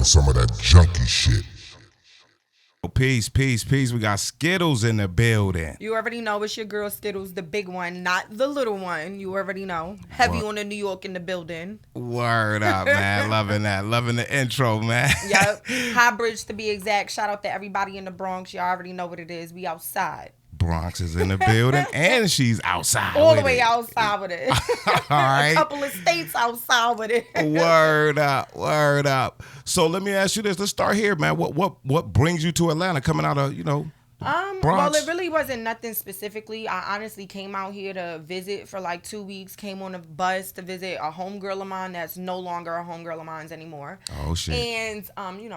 to some of that junky shit. Peace, peace, peace. We got Skiddlez in the building. You already know it's your girl Skiddlez, the big one, not the little one. You already know. Heavy on the New York in the building. Word up, man. Loving that. Loving the intro, man. Yep. High Bridge to be exact. Shout out to everybody in the Bronx. Y'all already know what it is. We outside. Bronx is in the building, and she's outside. All the way outside with it. All right. A couple of states outside with it. Word up, word up. So let me ask you this. Let's start here, man. What brings you to Atlanta? Coming out of Bronx? Well, it really wasn't nothing specifically. I honestly came out here to visit for like 2 weeks. Came on a bus to visit a homegirl of mine that's no longer a homegirl of mine anymore. Oh shit. And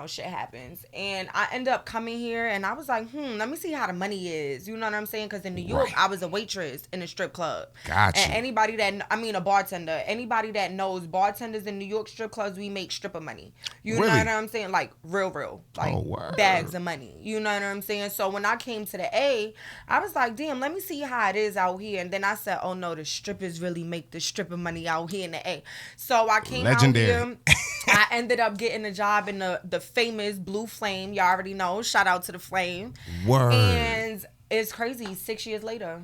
shit happens. And I end up coming here, and I was like, let me see how the money is. You know what I'm saying? Because in New York, Right. I was a waitress in a strip club. Gotcha. And anybody a bartender. Anybody that knows bartenders in New York strip clubs, we make stripper money. You Really? know what I'm saying? Like real, like word. bags of money. You know what I'm saying? So when I came to the A, I was like, damn, let me see how it is out here. And then I said, oh no, the strippers really make the stripper money out here in the A. So I came Legendary. out here. I ended up getting a job in the famous Blue Flame. Y'all already know. Shout out to the Flame. Word. And it's crazy. 6 years later,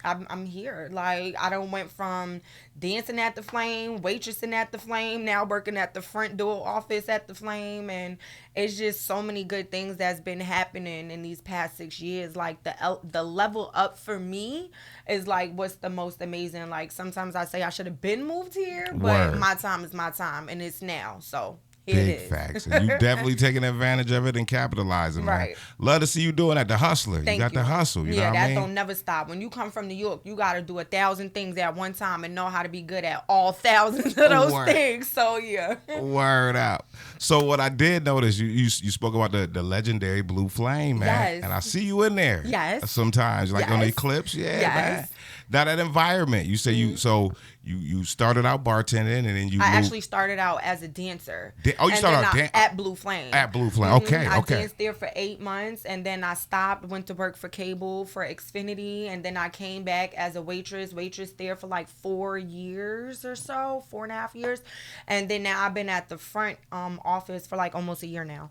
I'm here. Like, I done went from dancing at the Flame, waitressing at the Flame, now working at the front door office at the Flame, and it's just so many good things that's been happening in these past 6 years. Like, the level up for me is like what's the most amazing. Like, sometimes I say I should have been moved here, but Word. my time is my time, and it's now. So here Big it is. facts. And you definitely taking advantage of it and capitalizing, man. Right. Love to see you doing that. The hustler. Thank you got you. the hustle. You know Yeah, what I that mean? don't never stop. When you come from New York, you got to do 1,000 things at one time and know how to be good at all thousands of those Word. things. So, yeah. Word out. So what I did notice, you spoke about the legendary Blue Flame, man. Yes. And I see you in there. Yes. Sometimes, like on the Yes. clips. Yeah, Yes. man. Now that environment, you say you started out bartending and then you I moved. actually started out as a dancer. You And started then out at Blue Flame. At Blue Flame. Okay, I okay. danced there for 8 months, and then I stopped, went to work for cable for Xfinity, and then I came back as a waitress there for like 4 years or so, 4.5 years, and then now I've been at the front office for like almost a year now.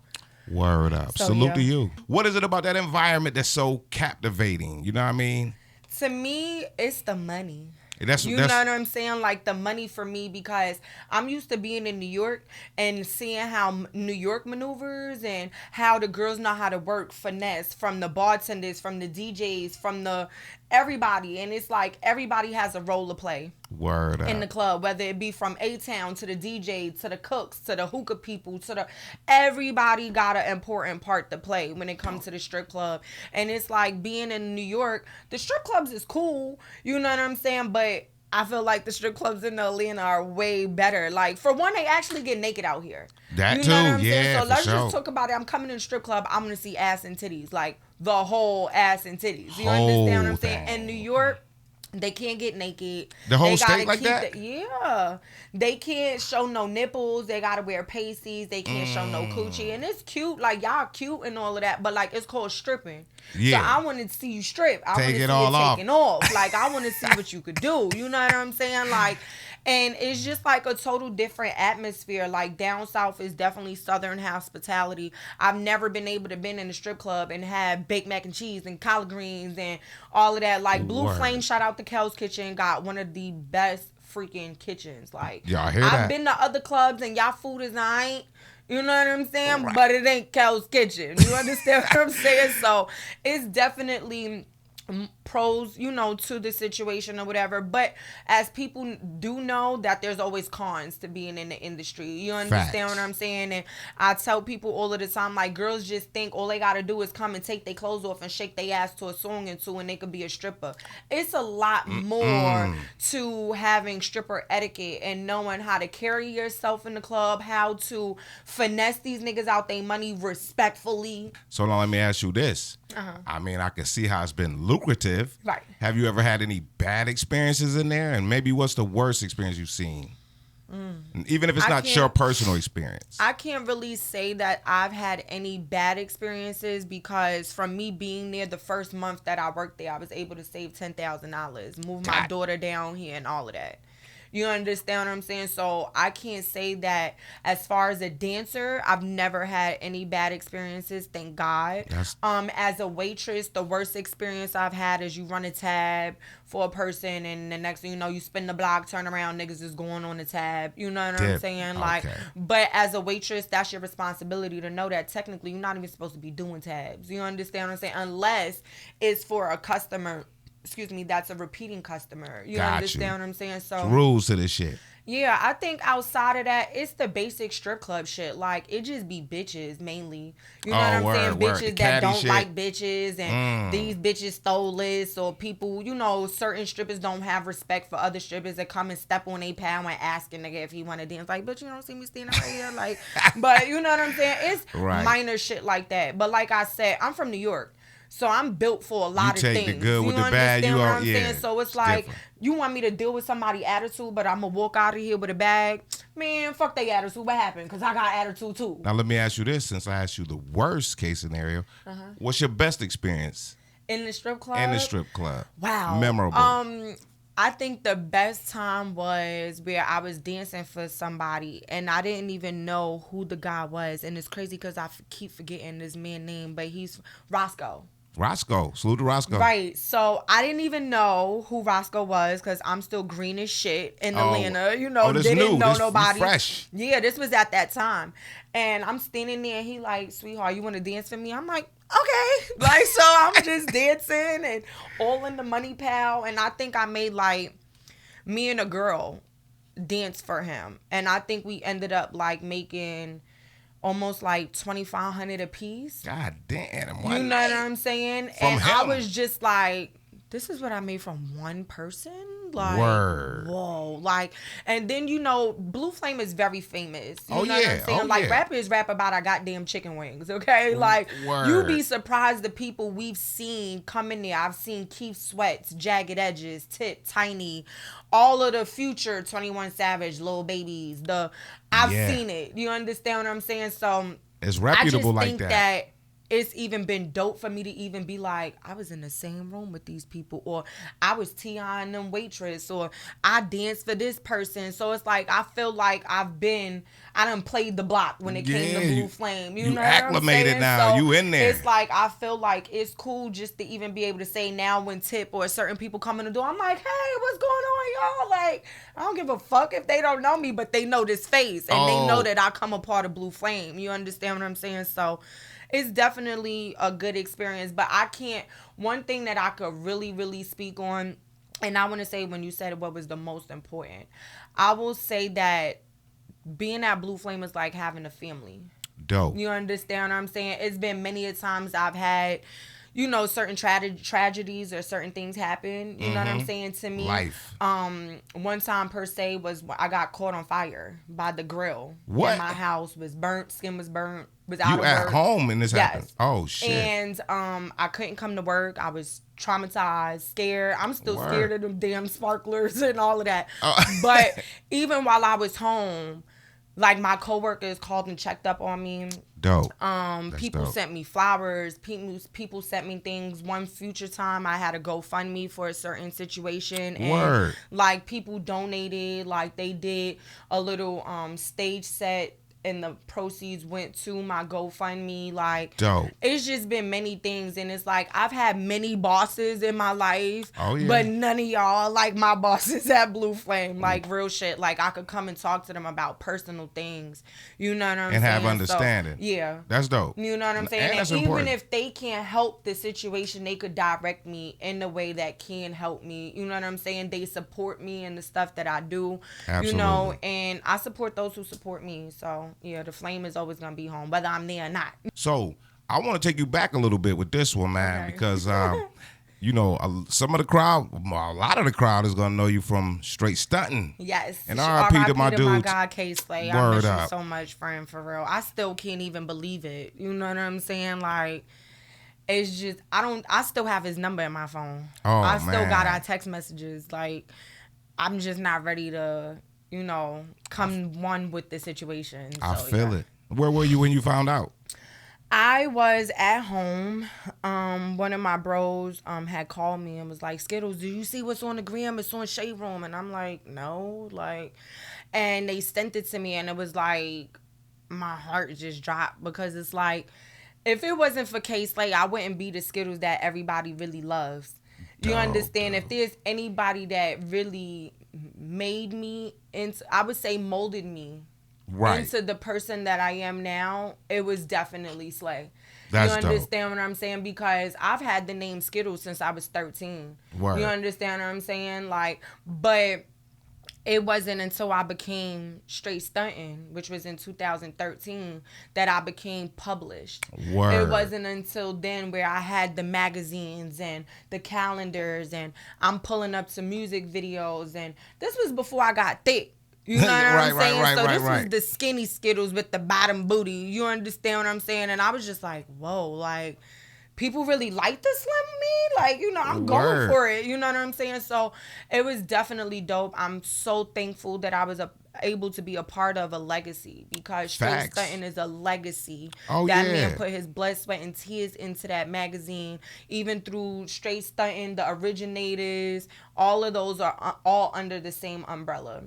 Word up. So, Salute yeah. to you. What is it about that environment that's so captivating? You know what I mean? To me, it's the money. That's You know what I'm saying? Like the money for me, because I'm used to being in New York and seeing how New York maneuvers and how the girls know how to work finesse, from the bartenders, from the DJs, from the everybody. And it's like everybody has a role to play Word up. in the club, whether it be from A-Town to the DJ, to the cooks, to the hookah people, everybody got an important part to play when it comes to the strip club. And it's like being in New York, the strip clubs is cool, you know what I'm saying? But I feel like the strip clubs in Atlanta are way better. Like, for one, they actually get naked out here. That you too, know what I'm saying? yeah, So for let's sure. just talk about it. I'm coming in the strip club, I'm gonna see ass and titties, like the whole ass and titties. You Whole understand what I'm saying? thing. In New York, they can't get naked. The whole They gotta state like keep that? Yeah. They can't show no nipples. They gotta wear pasties. They can't show no coochie. And it's cute. Like, y'all cute and all of that. But, like, it's called stripping. Yeah. So I want to see you strip. I want Take to see it it all off. taken off. Like, I want to see what you could do. You know what I'm saying? Like, and it's just like a total different atmosphere. Like, down south is definitely Southern hospitality. I've never been able to been in a strip club and have baked mac and cheese and collard greens and all of that. Like, Blue Word. Flame, shout out to Kel's Kitchen, got one of the best freaking kitchens. Like, Y'all hear I've that? been to other clubs and y'all food is ain't. You know what I'm saying? Right. But it ain't Kel's Kitchen. You understand what I'm saying? So it's definitely pros, you know, to the situation or whatever. But as people do know that there's always cons to being in the industry. You understand Facts. what I'm saying? And I tell people all of the time, like, girls just think all they got to do is come and take their clothes off and shake their ass to a song and two, and they could be a stripper. It's a lot more to having stripper etiquette and knowing how to carry yourself in the club, how to finesse these niggas out their money respectfully. So now let me ask you this. I mean, I can see how it's been lucrative. Right. Have you ever had any bad experiences in there? And maybe what's the worst experience you've seen? Even if it's I not can't- your personal experience. I can't really say that I've had any bad experiences, because from me being there the first month that I worked there, I was able to save $10,000, move my God. daughter down here and all of that. You understand what I'm saying? So I can't say that as far as a dancer, I've never had any bad experiences, thank God. As a waitress, the worst experience I've had is you run a tab for a person and the next thing you know, you spin the block, turn around, niggas is going on the tab. You know what I'm saying? Like, but as a waitress, that's your responsibility to know that technically you're not even supposed to be doing tabs. You understand what I'm saying? Unless it's for a customer, that's a repeating customer. You understand what I'm saying? So it's rules to this shit. Yeah, I think outside of that, it's the basic strip club shit. Like, it just be bitches mainly. You know what I'm saying? Bitches that don't like bitches, and these bitches stole this, or people, you know, certain strippers don't have respect for other strippers that come and step on their pal and ask a nigga if he want to dance. Like, bitch, you don't see me standing right here? Like, but you know what I'm saying? It's minor shit like that. But like I said, I'm from New York. So I'm built for a lot of things. You take the good with the bad. You know what I'm saying? So it's like, you want me to deal with somebody's attitude, but I'm going to walk out of here with a bag? Man, fuck their attitude. What happened? Because I got attitude too. Now let me ask you this, since I asked you the worst case scenario. What's your best experience? In the strip club? In the strip club. Wow. Memorable. I think the best time was where I was dancing for somebody and I didn't even know who the guy was. And it's crazy because I keep forgetting this man's name, but he's Roscoe. Roscoe. Salute to Roscoe. Right. So I didn't even know who Roscoe was because I'm still green as shit in Atlanta. You know, didn't know nobody. Fresh. Yeah, this was at that time. And I'm standing there and he like, sweetheart, you want to dance for me? I'm like, okay. Like, so I'm just dancing and all in the money pal. And I think I made like me and a girl dance for him. And I think we ended up like making almost like $2,500 a piece. God damn. You know what I'm saying? And I was just like, this is what I made from one person? Like, word. Whoa. Like, and then, you know, Blue Flame is very famous. You know what I'm saying? Oh, like, rappers rap about a goddamn chicken wings, okay? Like, you'd be surprised the people we've seen come in there. I've seen Keith Sweats, Jagged Edges, Tip, Tiny, all of the future 21 Savage, Lil Babies. I've seen it. You understand what I'm saying? So, it's reputable like that. I just think that it's even been dope for me to even be like, I was in the same room with these people, or I was T.I. them waitress, or I danced for this person. So it's like, I feel like I done played the block when it came to Blue Flame. You know acclimated what I'm now. So you in there. It's like, I feel like it's cool just to even be able to say now when Tip or certain people come in the door, I'm like, hey, what's going on, y'all? Like, I don't give a fuck if they don't know me, but they know this face. And they know that I come a part of Blue Flame. You understand what I'm saying? So it's definitely a good experience, but one thing that I could really, really speak on, and I want to say when you said what was the most important, I will say that being at Blue Flame is like having a family. Dope. You understand what I'm saying? It's been many a times I've had, you know, certain tragedies or certain things happen. You know what I'm saying to me? Life. One time per se was I got caught on fire by the grill. What? And my house was burnt. Skin was burnt. Was out you of at work. home and this happened? Oh shit. And I couldn't come to work. I was traumatized, scared. I'm still scared of them damn sparklers and all of that. But even while I was home, like my coworkers called and checked up on me. Dope. People sent me flowers. People sent me things. One future time, I had a GoFundMe for a certain situation, and like people donated. Like they did a little stage set, and the proceeds went to my GoFundMe. Like, dope. It's just been many things, and it's like I've had many bosses in my life, but none of y'all like my bosses at Blue Flame. Like real shit. Like I could come and talk to them about personal things. You know what I'm saying? And have understanding. So, yeah, that's dope. You know what I'm saying? And even important. if they can't help the situation, they could direct me in the way that can help me. You know what I'm saying? They support me in the stuff that I do. Absolutely. You know, and I support those who support me. So yeah, the flame is always gonna be home, whether I'm there or not. So I want to take you back a little bit with this one, man, because you know, some of the crowd, a lot of the crowd is gonna know you from straight stunting. Yes. And R.I.P. to my dude. My God, K-Slay. I miss you so much, friend, for real. I still can't even believe it. You know what I'm saying? Like, it's just I still have his number in my phone. I still got our text messages. Like, I'm just not ready to, you know, come one with the situation. I feel it. Where were you when you found out? I was at home. One of my bros had called me and was like, Skiddles, do you see what's on the gram? It's on Shade Room. And I'm like, no. And they sent it to me, and it was like, my heart just dropped, because it's like, if it wasn't for K-Slay, I wouldn't be the Skittles that everybody really loves. You understand? If there's anybody that really made me into, I would say molded me into the person that I am now, it was definitely Slay. That's you understand what I'm saying? Because I've had the name Skittles since I was 13. Word. You understand what I'm saying? But it wasn't until I became Straight Stuntin', which was in 2013, that I became published. Word. It wasn't until then where I had the magazines and the calendars, and I'm pulling up to music videos, and this was before I got thick. You know what I'm saying? So this was the skinny Skittles with the bottom booty. You understand what I'm saying? And I was just like, whoa, people really like this slim me? I'm going for it. You know what I'm saying? So it was definitely dope. I'm so thankful that I was able to be a part of a legacy, because Straight Stuntin' is a legacy. That man put his blood, sweat, and tears into that magazine. Even through Straight Stuntin', the originators, all of those are all under the same umbrella.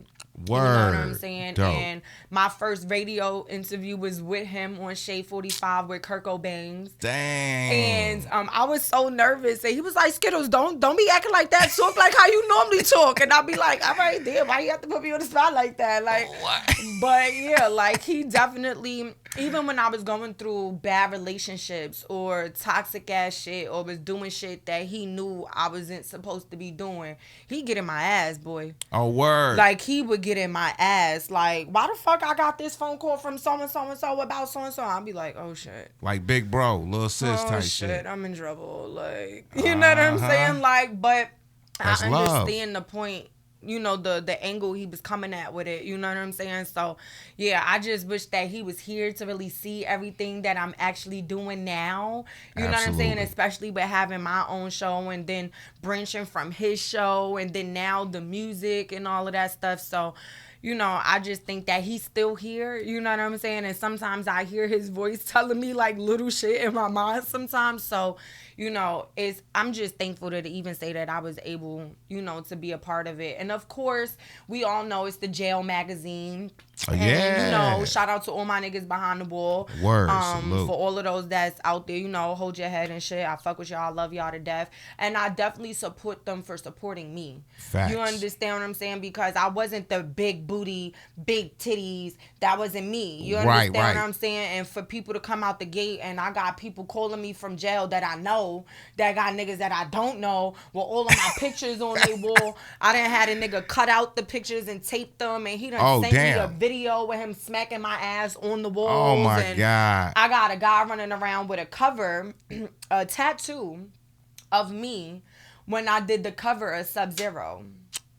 Word. You know what I'm saying? Dope. And my first radio interview was with him on Shade 45 with Kurt Cobain. Dang. And I was so nervous. And he was like, Skittles, don't be acting like that. Talk like how you normally talk. And I'll be like, all right, damn, why you have to put me on the spot like that? What? But yeah, he definitely, even when I was going through bad relationships or toxic ass shit, or was doing shit that he knew I wasn't supposed to be doing, he get in my ass, boy. Oh, word. He would get in my ass. Why the fuck I got this phone call from so-and-so about so-and-so? I'll be like, oh, shit. Like big bro, little sis type shit. I'm in trouble. You know what I'm saying? But that's I understand love. the point, the angle he was coming at with it. You know what I'm saying? So, yeah, I just wish that he was here to really see everything that I'm actually doing now. You know what I'm saying? Especially with having my own show, and then branching from his show, and then now the music and all of that stuff. So, I just think that he's still here. You know what I'm saying? And sometimes I hear his voice telling me little shit in my mind sometimes. So, I'm just thankful to even say that I was able, to be a part of it. And of course, we all know it's the Jail magazine. And, shout out to all my niggas behind the wall. Word, for all of those that's out there, hold your head and shit. I fuck with y'all. I love y'all to death. And I definitely support them for supporting me. Facts. You understand what I'm saying? Because I wasn't the big booty, big titties. That wasn't me. You understand what I'm saying? And for people to come out the gate, and I got people calling me from jail that I know, that got niggas that I don't know, with all of my pictures on their wall. I done had a nigga cut out the pictures and tape them, and he done sent me a video with him smacking my ass on the walls. Oh my God. I got a guy running around with a cover, a tattoo of me when I did the cover of Sub-Zero.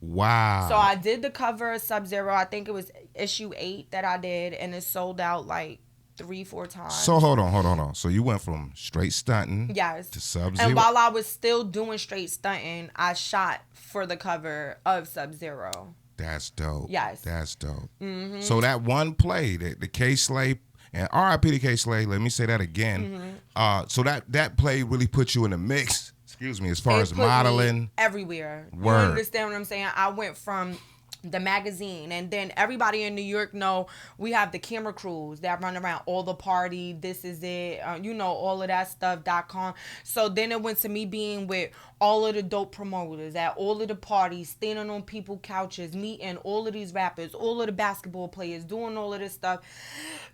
Wow. So I did the cover of Sub-Zero. I think it was issue 8 that I did, and it sold out 3-4 times. So hold on. So you went from Straight Stuntin', yes, to Sub-Zero. And while I was still doing Straight Stuntin', I shot for the cover of Sub-Zero. That's dope. Yes. That's dope. Mm-hmm. So that one play, the K-Slay, and R.I.P. to K-Slay, let me say that again. Mm-hmm. So that play really put you in the mix, as far as modeling. Everywhere. Word. You understand what I'm saying? I went from the magazine, and then everybody in New York know we have the camera crews that run around all the party, this is it, all of that stuff.com. So then it went to me being with all of the dope promoters at all of the parties, standing on people's couches, meeting all of these rappers, all of the basketball players, doing all of this stuff.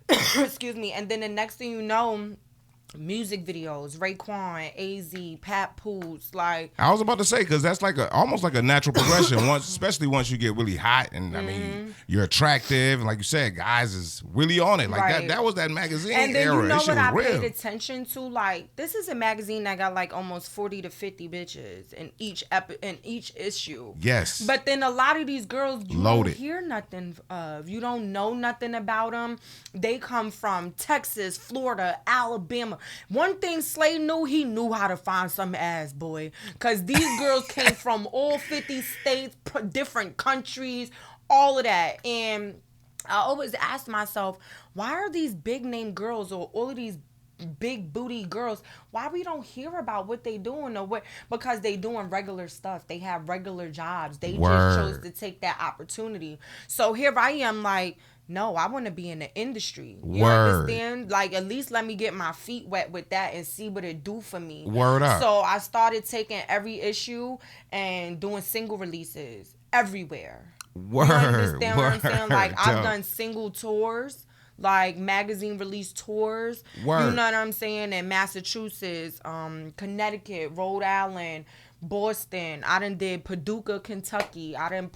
Excuse me. And then the next thing you know, music videos, Raekwon, AZ, Pat Pools, I was about to say, because that's almost like a natural progression. Especially once you get really hot, and I mean you're attractive, and like you said, guys is really on it. That was that magazine era. And then era. You know what I real. paid attention to? This is a magazine that got almost 40 to 50 bitches in each issue. Yes. But then a lot of these girls you loaded. Don't hear nothing of. You don't know nothing about them. They come from Texas, Florida, Alabama. One thing Slay knew, he knew how to find some ass, boy. Because these girls came from all 50 states, different countries, all of that. And I always ask myself, why are these big name girls or all of these big booty girls, why we don't hear about what they doing or what? Because they doing regular stuff. They have regular jobs. They just chose to take that opportunity. So here I am like, no, I want to be in the industry. You understand? Like, at least let me get my feet wet with that and see what it do for me. Word up. So I started taking every issue and doing single releases everywhere. Word. You understand what I'm saying? Like, Dope. I've done single tours, like magazine release tours. Word. You know what I'm saying? In Massachusetts, Connecticut, Rhode Island, Boston. I done did Paducah, Kentucky. I done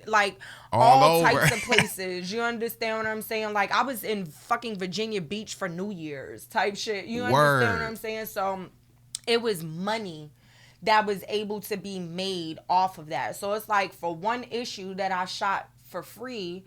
like all types of places. You understand what I'm saying? Like, I was in fucking Virginia Beach for New Year's type shit. You understand what I'm saying? So it was money that was able to be made off of that. So it's like, for one issue that I shot for free,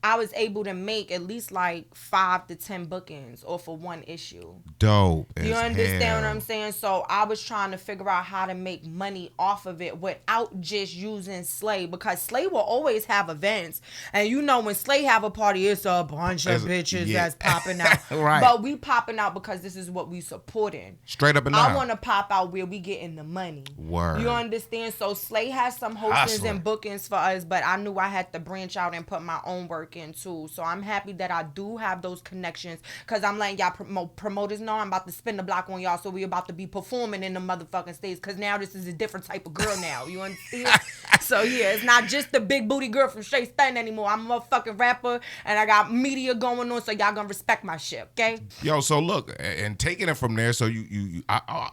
I was able to make at least like 5 to 10 bookings off of one issue. Dope. You understand what I'm saying? So I was trying to figure out how to make money off of it without just using Slay, because Slay will always have events. And you know, when Slay have a party, it's a bunch of bitches that's popping out. Right. But we popping out because this is what we supporting. Straight up and down. I want to pop out where we getting the money. Word. You understand? So Slay has some hostings and bookings for us, but I knew I had to branch out and put my own work in too. So I'm happy that I do have those connections, because I'm letting y'all promoters know I'm about to spin the block on y'all. So we about to be performing in the motherfucking states, because now this is a different type of girl now. You understand? So yeah, it's not just the big booty girl from Straight Stuntin anymore. I'm a fucking rapper and I got media going on, so y'all gonna respect my shit, okay? Yo, so look, and taking it from there, so you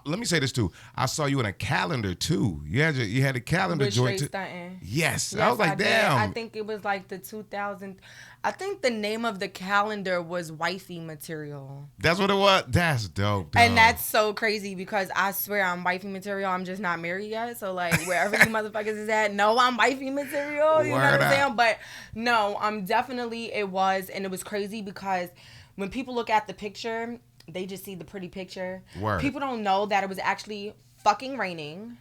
let me say this too. I saw you in a calendar too. You had a calendar With joint Straight too. Stuntin. Yes. I was like, did. damn. I think it was like the 2000. I think the name of the calendar was Wifey Material. That's what it was. That's dope, dog. And that's so crazy, because I swear I'm wifey material. I'm just not married yet. So like, wherever you motherfuckers is at, no, I'm wifey material. You know what I'm saying? But no, definitely it was. And it was crazy because when people look at the picture, they just see the pretty picture. Word. People don't know that it was actually fucking raining.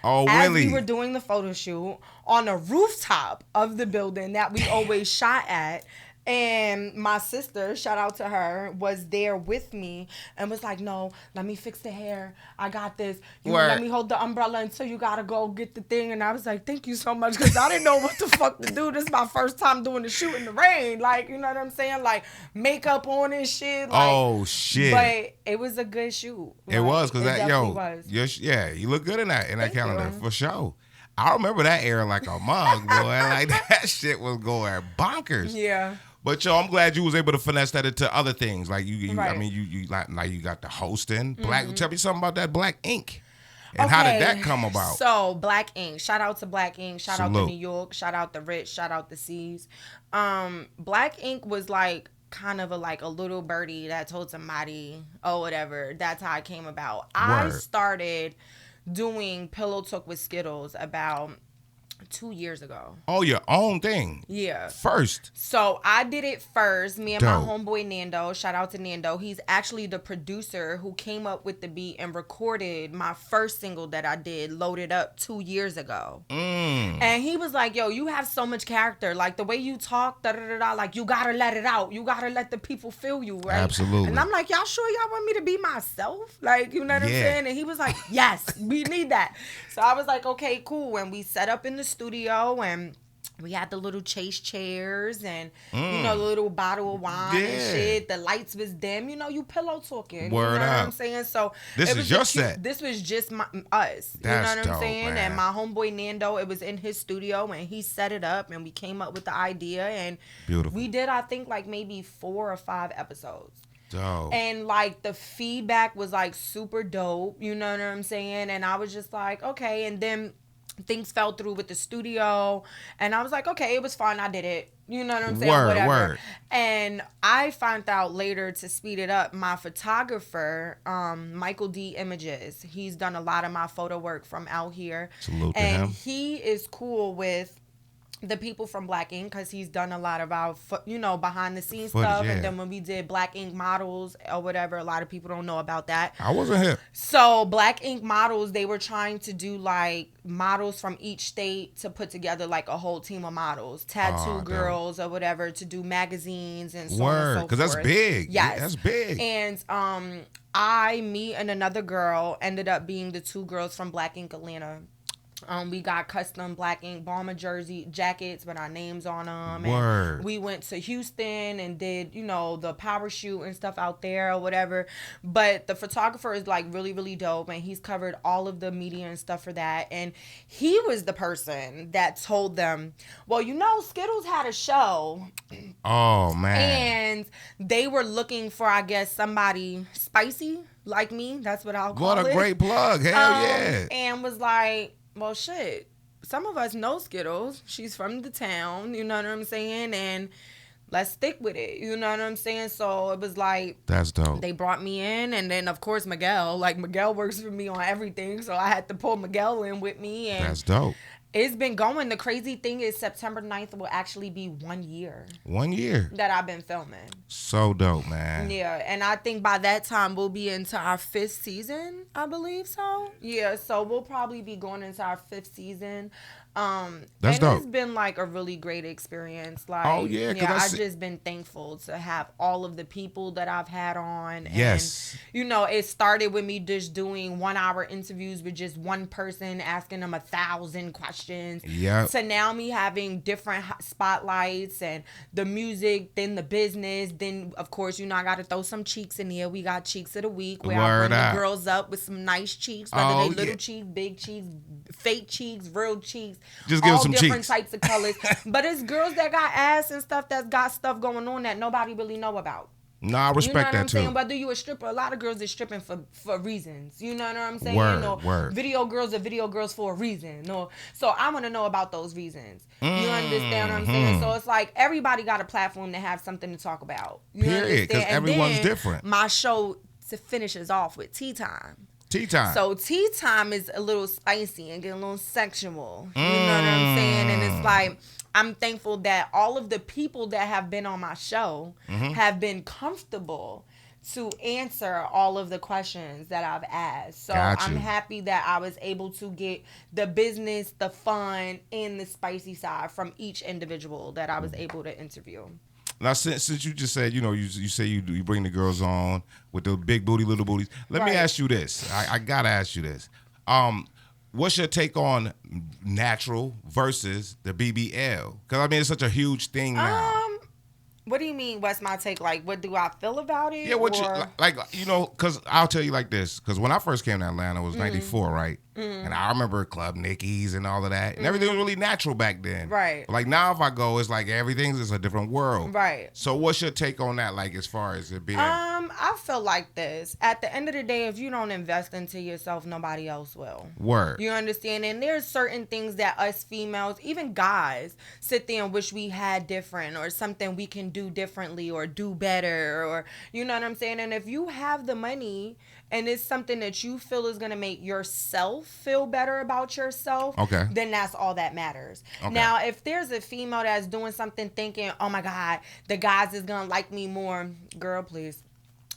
Oh, as really? we were doing the photo shoot on a rooftop of the building that we always shot at. And my sister, shout out to her, was there with me and was like, no, let me fix the hair. I got this. You let me hold the umbrella until you gotta go get the thing. And I was like, thank you so much, because I didn't know what the fuck to do. This is my first time doing the shoot in the rain. Like, you know what I'm saying? Like, makeup on and shit. Like, oh, shit. But it was a good shoot. It was, because that, was. You look good in that calendar, you. for sure. I remember that era like a mug, boy. Like, that shit was going bonkers. Yeah. But yo, I'm glad you was able to finesse that into other things. Like Right. I mean, you like you got the hosting. Black. Tell me something about that Black Ink. And how did that come about? So Black Ink. Shout out to Black Ink. Shout out to New York. Shout out to Rich. Shout out to C's. Black Ink was like kind of a little birdie that told somebody, oh, whatever. That's how it came about. Word. I started doing Pillow Talk with Skiddlez about 2 years ago. Oh, your own thing. Yeah. First. So I did it first. Me and Dope. my homeboy Nando. Shout out to Nando. He's actually the producer who came up with the beat and recorded my first single that I did, Loaded Up, 2 years ago. And he was like, yo, you have so much character. Like, the way you talk, like, you gotta let it out. You gotta let the people feel you, right? Absolutely. And I'm like, y'all sure y'all want me to be myself? Like, you know what I'm saying? And he was like, yes, we need that. So I was like, okay, cool. And we set up in the studio and we had the little chase chairs and, you know, the little bottle of wine and shit. The lights was dim. You know, you pillow talking. Word you know up. what I'm saying? So This it is was your just cute. set. This was just us. That's you know what I'm dope, saying? man. And my homeboy Nando, it was in his studio and he set it up and we came up with the idea. And Beautiful. we did, I think, like maybe 4 or 5 episodes. Dope. And like the feedback was like super dope. You know what I'm saying? And I was just like, okay. And then things fell through with the studio and I was like, okay, it was fun, I did it, you know what I'm saying? Whatever. And I found out later, to speed it up, my photographer, Michael D Images, he's done a lot of my photo work from out here. Salute to and him. he is cool with the people from Black Ink, because he's done a lot of our, behind the scenes Footage, stuff. yeah. And then when we did Black Ink Models or whatever, a lot of people don't know about that. I wasn't here. So Black Ink Models, they were trying to do like models from each state to put together like a whole team of models, tattoo girls or whatever, to do magazines and so on and so forth. Because that's big. Yes. That's big. And me and another girl ended up being the two girls from Black Ink Atlanta. We got custom Black Ink bomber jersey jackets with our names on them. Word. And we went to Houston and did, the power shoot and stuff out there or whatever. But the photographer is like really, really dope. And he's covered all of the media and stuff for that. And he was the person that told them, well, Skiddlez had a show. Oh, man. And they were looking for, I guess, somebody spicy like me. That's what I'll call it. What a great plug. Hell yeah. And was like, well, shit, some of us know Skiddlez. She's from the town, you know what I'm saying? And let's stick with it, you know what I'm saying? So it was like, that's dope. They brought me in, and then, of course, Miguel works for me on everything, so I had to pull Miguel in with me. And that's dope. It's been going. The crazy thing is September 9th will actually be 1 year. 1 year. That I've been filming. So dope, man. Yeah, and I think by that time we'll be into our 5th season, I believe so. Yeah, so we'll probably be going into our 5th season. That's dope. It's been like a really great experience. Like, oh yeah, I've just been thankful to have all of the people that I've had on. Yes. And, it started with me just doing 1 hour interviews with just one person, asking them 1,000 questions. Yeah. To now me having different spotlights and the music, then the business, then of course, I got to throw some cheeks in here. We got Cheeks of the Week where I bring the girls up with some nice cheeks, whether they little cheeks, big cheeks, fake cheeks, real cheeks. Just give all some different cheeks. Types of colors. But it's girls that got ass and stuff that's got stuff going on that nobody really know about. No, I respect that too. Saying? Whether you a stripper, a lot of girls are stripping for reasons. You know what I'm saying? Word. Video girls are video girls for a reason. So I want to know about those reasons. You understand what I'm saying? So it's like everybody got a platform to have something to talk about. Period, because everyone's different. My show finishes off with Tea Time. Tea Time. So Tea Time is a little spicy and get a little sexual. You know what I'm saying? And it's like, I'm thankful that all of the people that have been on my show have been comfortable to answer all of the questions that I've asked. So I'm happy that I was able to get the business, the fun, and the spicy side from each individual that I was able to interview. Now, since you just said, you say you bring the girls on with the big booty, little booties. Let me ask you this. I gotta ask you this. What's your take on natural versus the BBL? Because it's such a huge thing now. What do you mean? What's my take? Like, what do I feel about it? Yeah, because I'll tell you like this. Because when I first came to Atlanta, it was 94, right? And I remember Club Nicky's and all of that. And everything was really natural back then. Right. But like now if I go, it's like everything's just a different world. Right. So what's your take on that, like as far as it being? I feel like this. At the end of the day, if you don't invest into yourself, nobody else will. Word. You understand? And there's certain things that us females, even guys, sit there and wish we had different or something we can do differently or do better or, you know what I'm saying? And if you have the money and it's something that you feel is going to make yourself feel better about yourself, then that's all that matters. Okay. Now, if there's a female that's doing something thinking, oh my God, the guys is going to like me more, girl, please.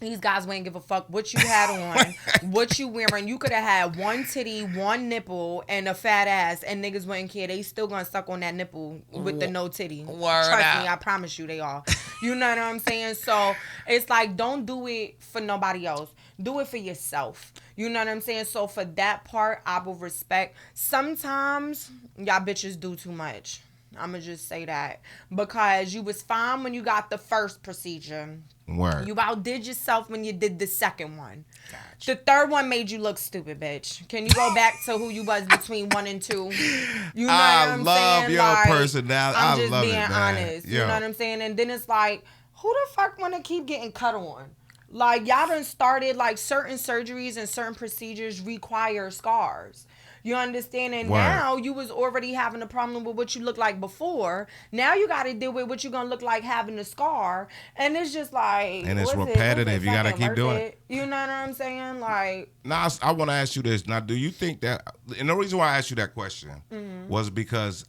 These guys wouldn't give a fuck what you had on, what you wearing. You could have had one titty, one nipple, and a fat ass, and niggas wouldn't care. They still gonna suck on that nipple with the no titty. Trust me, I promise you they are. You know what I'm saying? So it's like, don't do it for nobody else. Do it for yourself. You know what I'm saying? So for that part, I will respect. Sometimes y'all bitches do too much. I'm going to just say that. Because you was fine when you got the first procedure. Word. You outdid yourself when you did the second one. Gotcha. The third one made you look stupid, bitch. Can you go back to who you was between 1 and 2? You know what I'm saying? I love your personality. I'm just love being it, honest. Yo. You know what I'm saying? And then it's like, who the fuck want to keep getting cut on? Like, y'all done started, like, certain surgeries and certain procedures require scars. You understand? And now you was already having a problem with what you look like before. Now you got to deal with what you're going to look like having a scar. And it's just like... And it's repetitive. You got to keep doing it. You know what I'm saying? Like... Now, I want to ask you this. Now, do you think that... And the reason why I asked you that question was because...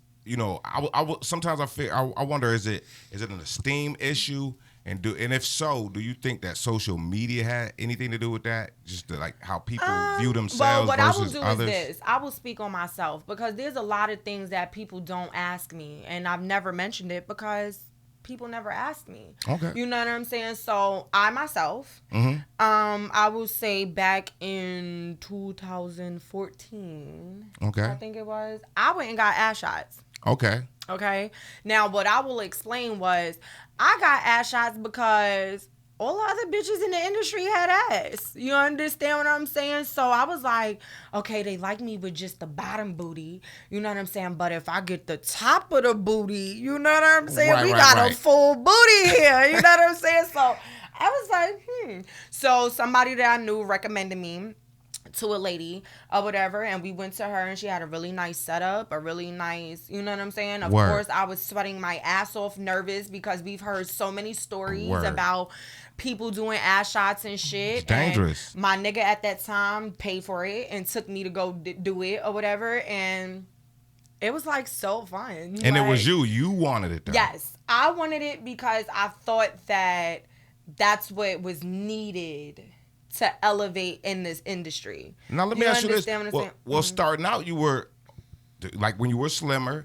sometimes I feel I wonder is it an esteem issue, and if so, do you think that social media had anything to do with that? Just like how people view themselves what versus I will do others. is this: I will speak on myself because there's a lot of things that people don't ask me, and I've never mentioned it because people never asked me. Okay. You know what I'm saying? So I myself, I will say back in 2014, Okay. I think it was, I went and got ass shots. Okay. Okay. Now, what I will explain was I got ass shots because all the other bitches in the industry had ass. You understand what I'm saying? So I was like, okay, they like me with just the bottom booty. You know what I'm saying? But if I get the top of the booty, you know what I'm saying? We got a full booty here. You know what I'm saying? So I was like, So somebody that I knew recommended me to a lady or whatever, and we went to her, and she had a really nice setup, a really nice, you know what I'm saying? Of course, I was sweating my ass off, nervous, because we've heard so many stories about people doing ass shots and shit. It's dangerous. And my nigga at that time paid for it and took me to go do it or whatever, and it was like so fun. And it was you wanted it though. Yes, I wanted it because I thought that that's what was needed to elevate in this industry. Now let me ask you this. Well, starting out, you were like when you were slimmer.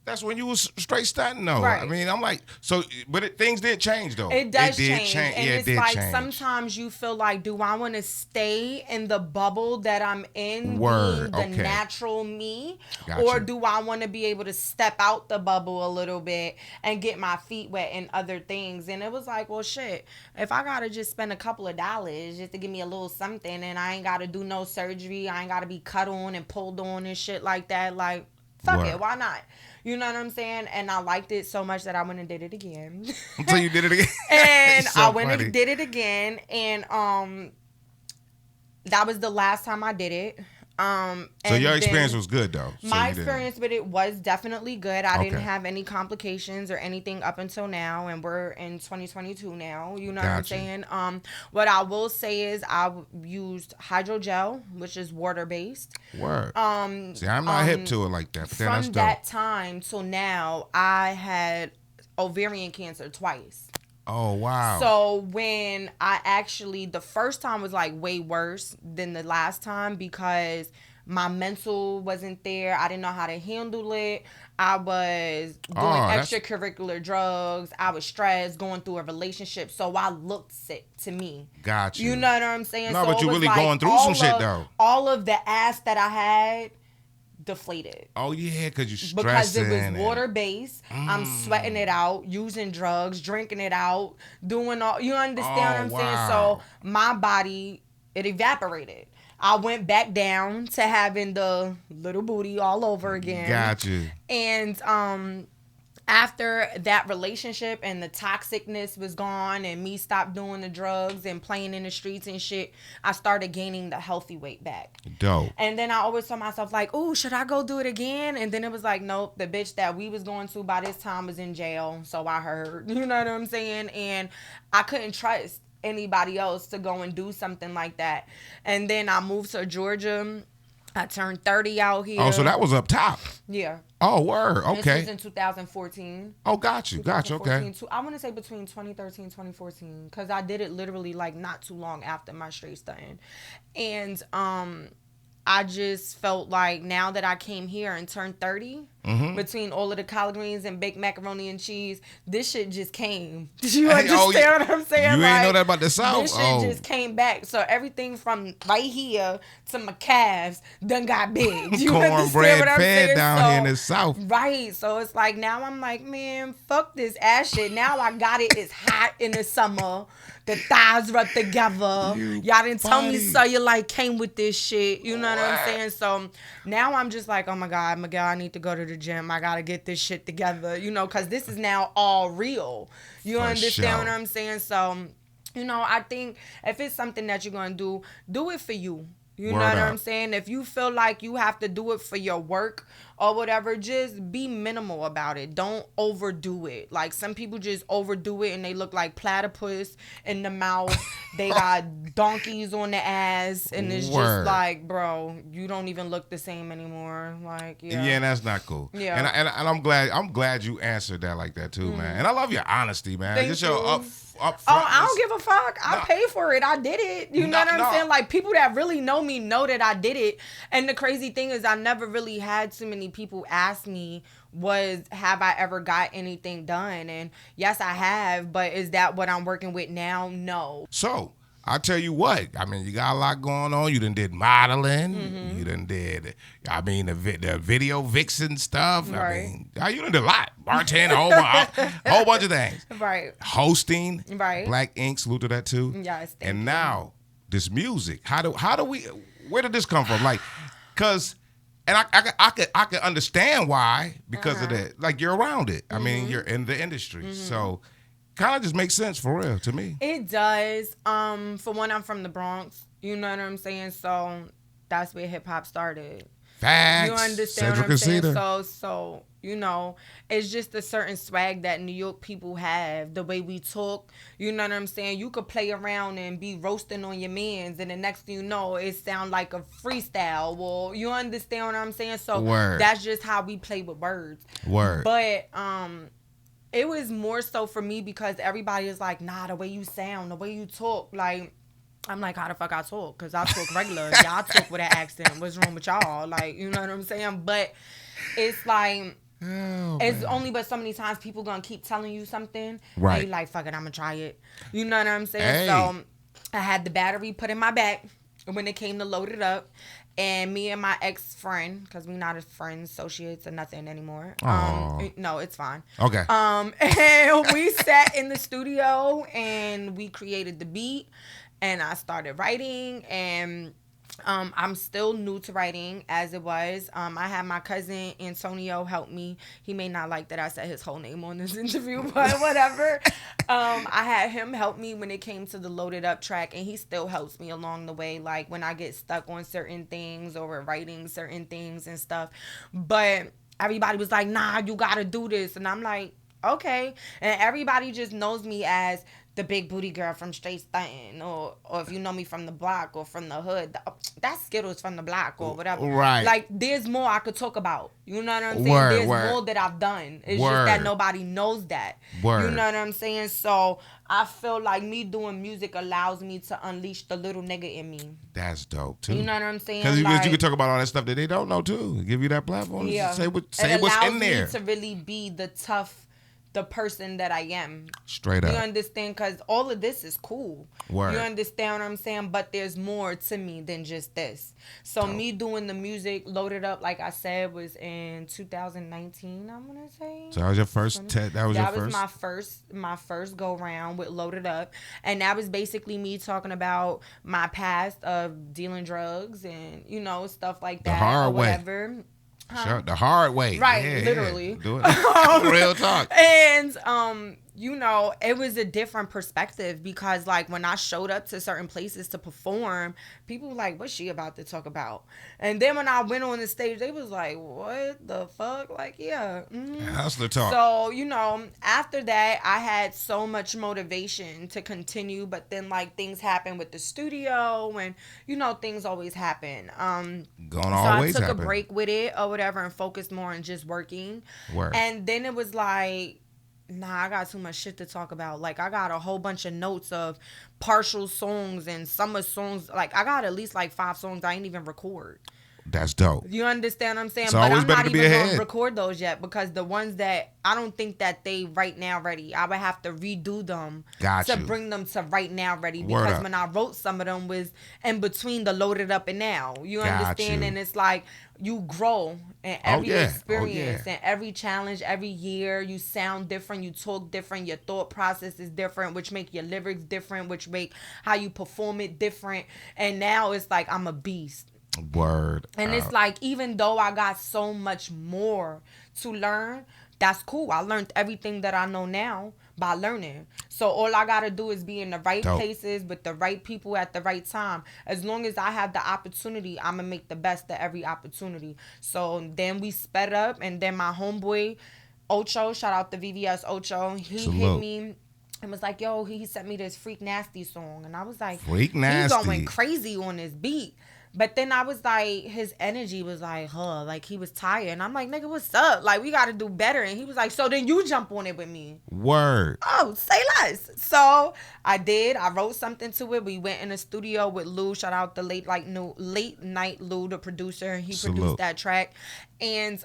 That's when you was straight stunting, though. Right. I mean, I'm like, so, but things did change, though. It does change. And it it's like change. sometimes you feel like, do I want to stay in the bubble that I'm in, Word. being the natural me? Or do I want to be able to step out the bubble a little bit and get my feet wet in other things? And it was like, well, shit, if I got to just spend a couple of dollars just to give me a little something, and I ain't got to do no surgery, I ain't got to be cut on and pulled on and shit like that, like, fuck it, why not? You know what I'm saying? And I liked it so much that I went and did it again. So you did it again? And so I went and did it again. And that was the last time I did it. So your experience was good, though. My experience with it was definitely good. I didn't have any complications or anything up until now, and we're in 2022 now. You know what I'm saying? What I will say is I used hydrogel, which is water based. Word. See, I'm not hip to it like that. But from that time till now, I had ovarian cancer twice. Oh, wow. So when I actually, the first time was like way worse than the last time because my mental wasn't there. I didn't know how to handle it. I was doing extracurricular drugs. I was stressed, going through a relationship. So I looked sick to me. Got you. You know what I'm saying? No, so but you're really going through some shit, though. All of the ass that I had deflated. Oh yeah, because you stressing. Because it was water based. I'm sweating it out, using drugs, drinking it out, doing all. You understand what I'm saying? So my body, it evaporated. I went back down to having the little booty all over again. Got you. And after that relationship and the toxicness was gone and me stopped doing the drugs and playing in the streets and shit, I started gaining the healthy weight back. Dope. And then I always told myself like, oh, should I go do it again? And then it was like, nope, the bitch that we was going to by this time was in jail. So I heard, you know what I'm saying? And I couldn't trust anybody else to go and do something like that. And then I moved to Georgia. I turned 30 out here. Oh, so that was up top. Yeah. Oh, word. Okay. This was in 2014. Oh, got you. Okay. I want to say between 2013 and 2014 because I did it literally like not too long after my straight stunting. And I just felt like now that I came here and turned 30, between all of the collard greens and baked macaroni and cheese, this shit just came. Did you understand what I'm saying? You ain't know that about the South? This shit just came back. So everything from right here to my calves done got big. You cornbread fed down here in the South. Right. So it's like now I'm like, man, fuck this ass shit. Now I got it. It's hot in the summer. The thighs rub together. Y'all didn't tell me cellulite came with this shit. You know what I'm saying? So now I'm just like, oh my God, Miguel, I need to go to the gym. I got to get this shit together. You know, because this is now all real. You understand what I'm saying? So, you know, I think if it's something that you're going to do it for you. You know what I'm saying? If you feel like you have to do it for your work or whatever, just be minimal about it. Don't overdo it. Like some people just overdo it and they look like platypus in the mouth. They got donkeys on the ass, and it's Word. just like, bro, you don't even look the same anymore. Like, yeah, Yeah, and that's not cool. Yeah. And I'm glad you answered that like that too, man. And I love your honesty, man. Thank Just your you. up Oh, front. I don't give a fuck. I pay for it. I did it. You know what I'm saying? Like, people that really know me know that I did it. And the crazy thing is I never really had too many people ask me have I ever got anything done? And yes, I have. But is that what I'm working with now? No. So I tell you what, I mean, you got a lot going on. You done did modeling. You done did, I mean, the video vixen stuff. Right. I mean, you done did a lot. Bartending, a whole bunch of things. Right. Hosting. Right. Black Ink, salute to that too. Yes. Thank And you. now this music. How do we? Where did this come from? Like, cause, and I could understand why because of that. Like you're around it. I mean, you're in the industry, so kind of just makes sense for real to me. It does. For one, I'm from the Bronx. You know what I'm saying? So that's where hip hop started. Facts. You understand what I'm saying? So you know, it's just a certain swag that New York people have. The way we talk, you know what I'm saying? You could play around and be roasting on your mans, and the next thing you know, it sound like a freestyle. Well, you understand what I'm saying? So that's just how we play with words. Word. But it was more so for me because everybody is like, nah, the way you sound, the way you talk, like. I'm like, how the fuck I talk? Because I talk regular. Y'all talk with an accent. What's wrong with y'all? Like, you know what I'm saying? But it's like, it's only but so many times people going to keep telling you something. Right. And you like, fuck it, I'm going to try it. You know what I'm saying? Hey. So I had the battery put in my back when it came to load it up. And me and my ex-friend, because we not as friends, associates, or nothing anymore. No, it's fine. Okay. And we sat in the studio and we created the beat. And I started writing, and I'm still new to writing as it was. I had my cousin Antonio help me. He may not like that I said his whole name on this interview, but whatever. I had him help me when it came to the Loaded Up track, and he still helps me along the way, like when I get stuck on certain things or writing certain things and stuff. But everybody was like, nah, you gotta do this. And I'm like, okay. And everybody just knows me as the big booty girl from straight Stuntin, or if you know me from the block or from the hood, that's Skiddlez from the block or whatever. Right. Like, there's more I could talk about. You know what I'm saying? There's more that I've done. It's just that nobody knows that. You know what I'm saying? So I feel like me doing music allows me to unleash the little nigga in me. That's dope too. You know what I'm saying? Because like, you can talk about all that stuff that they don't know too. Give you that platform. Yeah. Say what's in there. It allows me to really be the person that I am. Straight up. You understand? Because all of this is cool. Word. You understand what I'm saying? But there's more to me than just this. So me doing the music, Loaded Up, like I said, was in 2019, I'm going to say. So that was your first? That was my first go round with Loaded Up. And that was basically me talking about my past of dealing drugs and, you know, stuff like that. The hard way. Whatever. Sure, the hard way. Right, yeah, literally. Yeah. Do it. Real talk. And, you know, it was a different perspective because, like, when I showed up to certain places to perform, people were like, what's she about to talk about? And then when I went on the stage, they was like, what the fuck? Like, yeah. Mm-hmm. Hustler talk. So, you know, after that, I had so much motivation to continue, but then, like, things happened with the studio and, you know, things always happen. Always I took happen. a break with it or whatever and focused more on just working. Word. And then it was like, nah, I got too much shit to talk about. Like, I got a whole bunch of notes of partial songs and summer songs. Like, I got at least like 5 songs I ain't even record. That's dope. You understand what I'm saying? So but always I'm better not to be even ahead. going to record those yet because the ones that I don't think that they right now ready. I would have to redo them to bring them to right now ready because when I wrote some of them was in between the Loaded Up and now. You understand? And it's like you grow in every experience and every challenge, every year. You sound different. You talk different. Your thought process is different, which make your lyrics different, which make how you perform it different. And now it's like I'm a beast. Word. And it's like, even though I got so much more to learn, that's cool. I learned everything that I know now, by learning. So all I gotta do is be in the right Dope. places with the right people at the right time. As long as I have the opportunity, I'm gonna make the best of every opportunity. So then we sped up, and then my homeboy Ocho, shout out to VVS Ocho, he hit Salute. me and was like, yo, he sent me this Freak Nasty song. And I was like, Freak he's Nasty. going crazy on this beat. But then I was like, his energy was like, like he was tired. And I'm like, nigga, what's up? Like, we got to do better. And he was like, so then you jump on it with me. Word. Oh, say less. So I did. I wrote something to it. We went in the studio with Lou. Shout out to Late Night Lou, the producer. He Salute. produced that track. And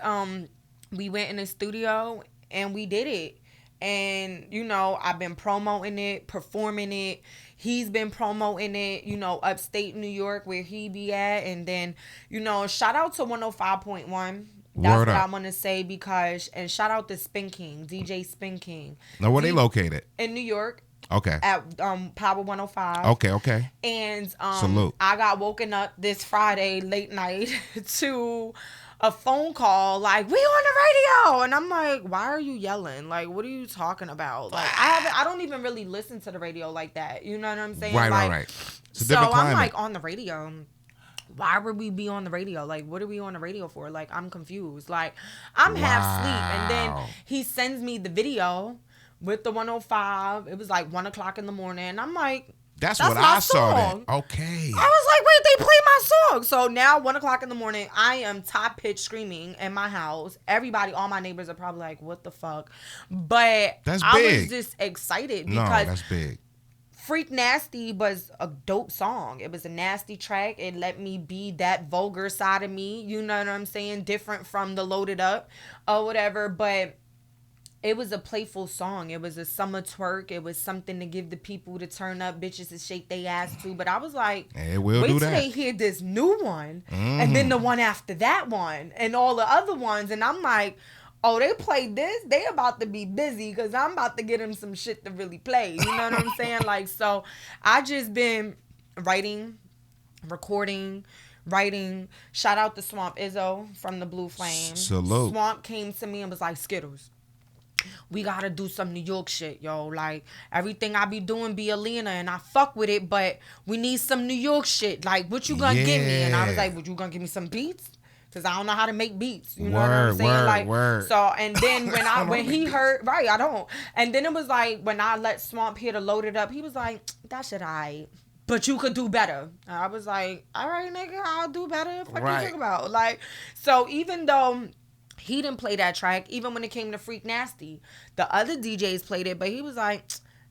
we went in the studio and we did it. And, you know, I've been promoting it, performing it. He's been promoting it, you know, upstate New York where he be at. And then, you know, shout out to 105.1. That's Word what up. I want to say because, and shout out to Spin King, DJ Spin King. Now, where they located? In New York. Okay. At Power 105. Okay. And Salute. I got woken up this Friday late night to a phone call like, we on the radio. And I'm like, why are you yelling? Like, what are you talking about? Like, I don't even really listen to the radio like that. You know what I'm saying? Right. It's a So different climate. I'm like, on the radio. Why would we be on the radio? Like, what are we on the radio for? Like, I'm confused. Like, I'm half asleep. And then he sends me the video with the 105. It was like 1 o'clock in the morning. And I'm like, That's my what I saw. song. Okay. I was like, wait, they play my song. So now 1 o'clock in the morning, I am top pitch screaming in my house. Everybody, all my neighbors are probably like, what the fuck? But That's I big. was just excited No, because that's big. Freak Nasty was a dope song. It was a nasty track. It let me be that vulgar side of me. You know what I'm saying? Different from the Loaded Up or whatever. But it was a playful song. It was a summer twerk. It was something to give the people to turn up, bitches to shake their ass to. But I was like, It will wait do till that. they hear this new one. And then the one after that one. And all the other ones. And I'm like, oh, they played this? They about to be busy because I'm about to get them some shit to really play. You know what I'm saying? Like, so I just been writing, recording, writing. Shout out to Swamp Izzo from the Blue Flame. Salute. Swamp came to me and was like, Skiddlez, we gotta do some New York shit, yo. Like, everything I be doing be Alina, and I fuck with it, but we need some New York shit. Like, what you gonna give me? And I was like, would you gonna give me some beats? Because I don't know how to make beats. You know what I'm saying? Word. So, and then when he heard, right, I don't. And then it was like, when I let Swamp hear to Load It Up, he was like, that shit aight, but you could do better. And I was like, all right, nigga, I'll do better. What you talking about? Like, so even though he didn't play that track, even when it came to Freak Nasty, the other DJs played it, but he was like,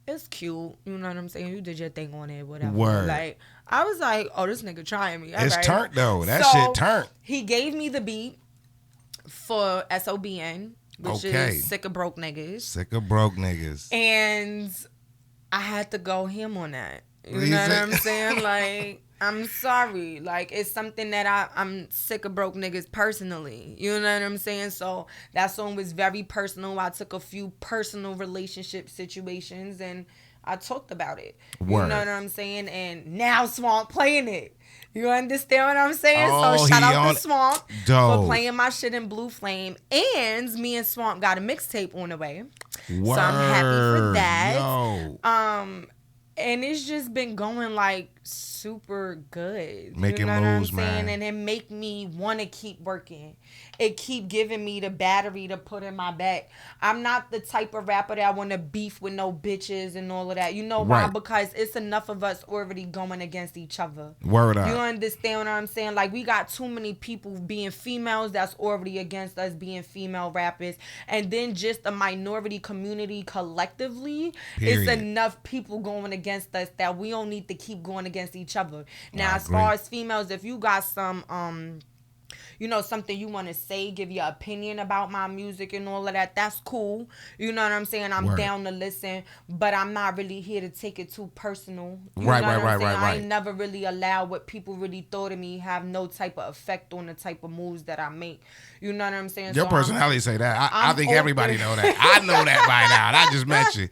it's cute. You know what I'm saying? You did your thing on it, whatever. Word. Like, I was like, oh, this nigga trying me. All It's right. turned though. That So, shit turned. He gave me the beat for SOBN, which Okay. is Sick of Broke Niggas. Sick of broke niggas. And I had to go him on that. You What you know what say? I'm saying? Like, I'm sorry. Like, it's something that I'm sick of broke niggas personally. You know what I'm saying? So that song was very personal. I took a few personal relationship situations and I talked about it. Word. You know what I'm saying? And now Swamp playing it. You understand what I'm saying? Oh, So shout he out on- to Swamp Dope. for playing my shit in Blue Flame. And me and Swamp got a mixtape on the way. Word. So I'm happy for that. Yo. And it's just been going like super good. Making you know moves, what I'm saying? man. And it make me want to keep working. It keep giving me the battery to put in my back. I'm not the type of rapper that want to beef with no bitches and all of that. You know why? Right. Because it's enough of us already going against each other. Word up. You understand what I'm saying? Like, we got too many people being females that's already against us being female rappers. And then just the minority community collectively, Period. it's enough people going against us that we don't need to keep going against each other. Now, I as agree. far as females, if you got some you know, something you want to say, give your opinion about my music and all of that, that's cool. You know what I'm saying? I'm Word. down to listen, but I'm not really here to take it too personal. You Right, know what I'm right. saying? I ain't never really allowed what people really thought of me have no type of effect on the type of moves that I make. You know what I'm saying? Your So personality say that. I I'm think open. everybody know that. I know that by now. And I just met you.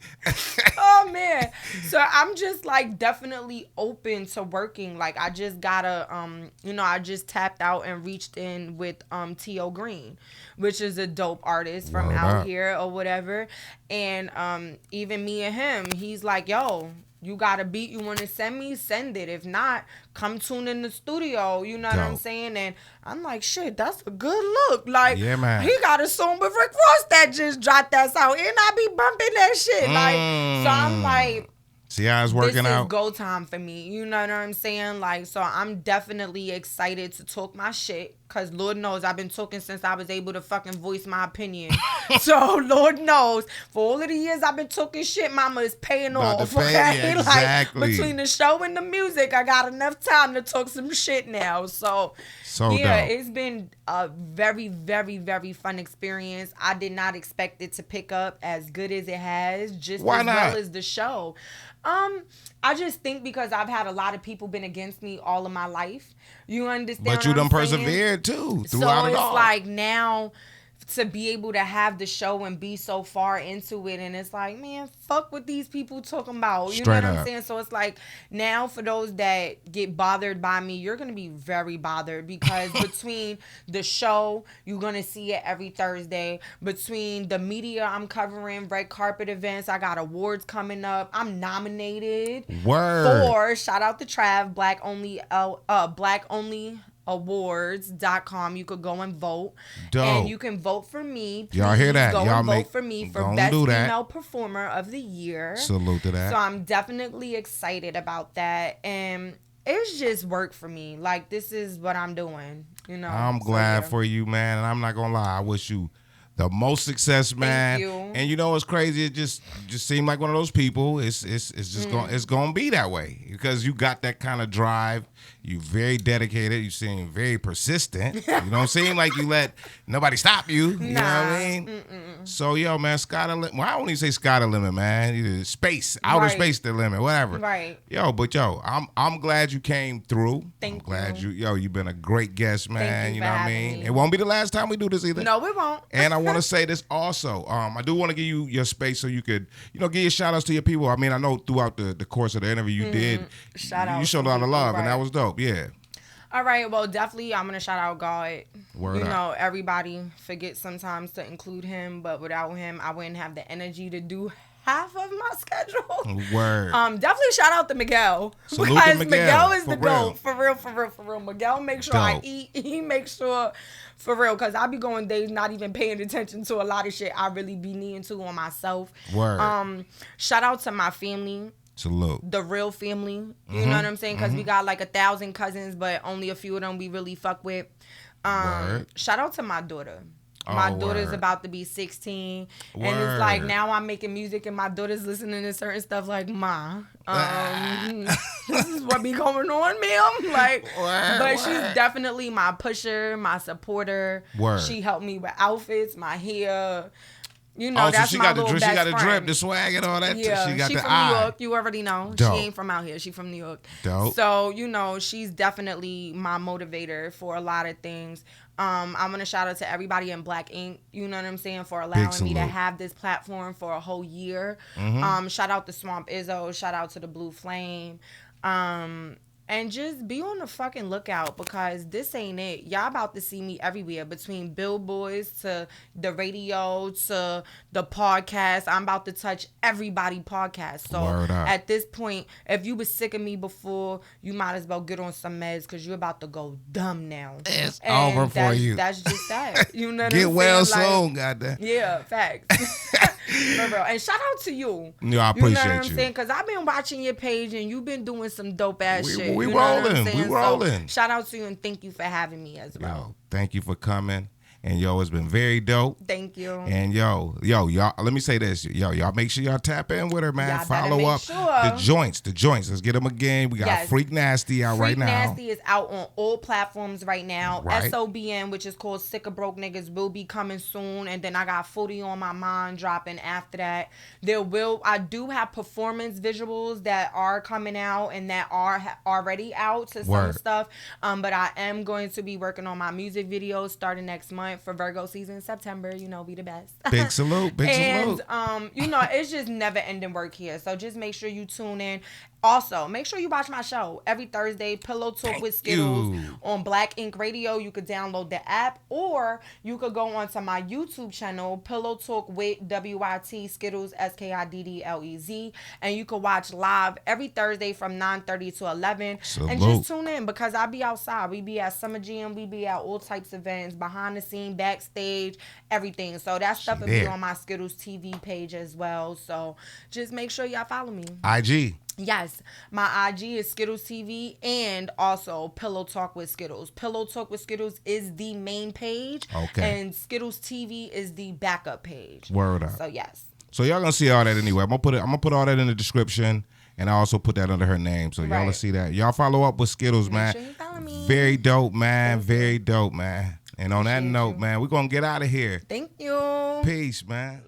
Oh man. So I'm just like definitely open to working. Like, I just gotta you know, I just tapped out and reached pitched in with T.O. Green, which is a dope artist from Word out up. here or whatever. And even me and him, he's like, yo, you got a beat you want to send me? Send it. If not, come tune in the studio. You know what I'm Dope. saying? And I'm like, shit, that's a good look. Like, Yeah, man. he got a song with Rick Ross that just dropped that song. And I be bumping that shit. Like, so I'm like, See how it's working this out? is go time for me. You know what I'm saying? Like, so I'm definitely excited to talk my shit. Because Lord knows I've been talking since I was able to fucking voice my opinion. So Lord knows for all of the years I've been talking shit, mama is paying About to off. pay, Okay? yeah, exactly. Like, between the show and the music, I got enough time to talk some shit now. So yeah, dope. it's been a very, very, very fun experience. I did not expect it to pick up as good as it has, just Why as not? well as the show. I just think because I've had a lot of people been against me all of my life. You understand? But what you I'm done saying? persevered too So throughout it it's all. like now to be able to have the show and be so far into it, and it's like, man, fuck what these people talking about. You know Straight what I'm up. saying? So it's like now for those that get bothered by me, you're gonna be very bothered because between the show, you're gonna see it every Thursday. Between the media I'm covering, red carpet events, I got awards coming up. I'm nominated Word. for shout out to Trav, Black Only awards.com. You could go and vote. Dope. And you can vote for me. Please Y'all hear that? go Y'all and make- vote for me for gonna best do that. female performer of the year. Salute to that. So I'm definitely excited about that. And it's just work for me. Like, this is what I'm doing. You know. I'm So, glad yeah. for you, man. And I'm not gonna lie, I wish you the most success, man. you. And you know what's crazy? It just seemed like one of those people. It's just gonna be that way because you got that kind of drive. You very dedicated. You seem very persistent. You don't seem like you let nobody stop you. You know what I mean? So yo, man, sky the limit. Well, I don't even say sky the limit, man. Either space, outer Right. space the limit, whatever. Right. Yo, but yo, I'm glad you came through. Thank I'm glad you. you've been a great guest, man. you You for know what I having mean? me. It won't be the last time we do this either. No, it won't. And I want to say this also. I do want to give you your space so you could, give your shout outs to your people. I mean, I know throughout the course of the interview you did, Shout you out showed a to lot of people, love, and that right. was dope. Yeah. All right, well, definitely I'm going to shout out God. Word you up. know, everybody forgets sometimes to include him, but without him, I wouldn't have the energy to do half of my schedule. Word. Definitely shout out to Miguel. Salute to because Miguel, is the for real. GOAT. For real. Miguel makes sure I Dope. eat. He makes sure, for real, because I be going days not even paying attention to a lot of shit I really be needing to on myself. Word. Shout out to my family. Salute. The real family, you know what I'm saying? Because we got like 1,000 cousins, but only a few of them we really fuck with. Word. Shout out to my daughter. My Oh, daughter's word. about to be 16, and it's like Word. now I'm making music, and my daughter's listening to certain stuff like, "Ma, this is what be going on, ma'am." Like, Word, but she's word. definitely my pusher, my supporter. Word. She helped me with outfits, my hair. You know, So that's she my got the little drip, best she got the drip, friend. the swag, and all that. Yeah, she got the from eye. New York. You already know. Dope. She ain't from out here. She from New York. Dope. So, you know, she's definitely my motivator for a lot of things. I'm going to shout out to everybody in Black Ink, you know what I'm saying, for allowing me to salute. have this platform for a whole year. Shout out to Swamp Izzo. Shout out to the Blue Flame. And just be on the fucking lookout because this ain't it. Y'all about to see me everywhere between billboards to the radio to the podcast. I'm about to touch everybody podcast. So Word up. at this point, if you was sick of me before, you might as well get on some meds because you're about to go dumb now. It's And over for you. That's just that. You know what Get I'm well saying? Like, soon, goddamn. yeah, facts. For real. And shout out to you. Yeah, I You know appreciate what I'm you. saying? Because I've been watching your page and you've been doing some dope ass shit. we You know what I'm rolling. We saying? So, rolling. shout out to you and thank you for having me as well. Yo, thank you for coming. And yo, it's been very dope. Thank you. And y'all, let me say this. Y'all make sure y'all tap in with her, man. Y'all better Follow make up sure. the joints. Let's get them again. We got Yes. Freak Nasty out Freak right now. Nasty is out on all platforms right now. Right. SOBN, which is called Sick of Broke Niggas, will be coming soon. And then I got Footy on My Mind dropping after that. I do have performance visuals that are coming out and that are already out to some Word. stuff. But I am going to be working on my music videos starting next month. month for Virgo season, September. You know, we the best. Big salute. Big salute. And you know, it's just never ending work here. So just make sure you tune in. Also, make sure you watch my show every Thursday, Pillow Talk with Skiddlez on Black Ink Radio. You could download the app, or you could go onto my YouTube channel, Pillow Talk with WYT Skiddlez Skiddlez, and you could watch live every Thursday from 9:30 to 11. Salute. And just tune in because I be outside. We be at Summer Jam, we be at all types of events, behind the scene, backstage, everything. So that stuff will be on my Skiddlez TV page as well. So just make sure y'all follow me. IG. Yes, my IG is Skiddlez TV and also Pillow Talk with Skiddlez. Pillow Talk with Skiddlez is the main page. Okay. And Skiddlez TV is the backup page. Word up. So yes. So y'all gonna see all that anyway. I'm gonna put all that in the description, and I also put that under her name, so y'all will see that. Y'all follow up with Skiddlez, man. Make sure you follow me. Very dope, man. Very dope, man. And on that note, man, we're gonna get out of here. Thank you. Peace, man.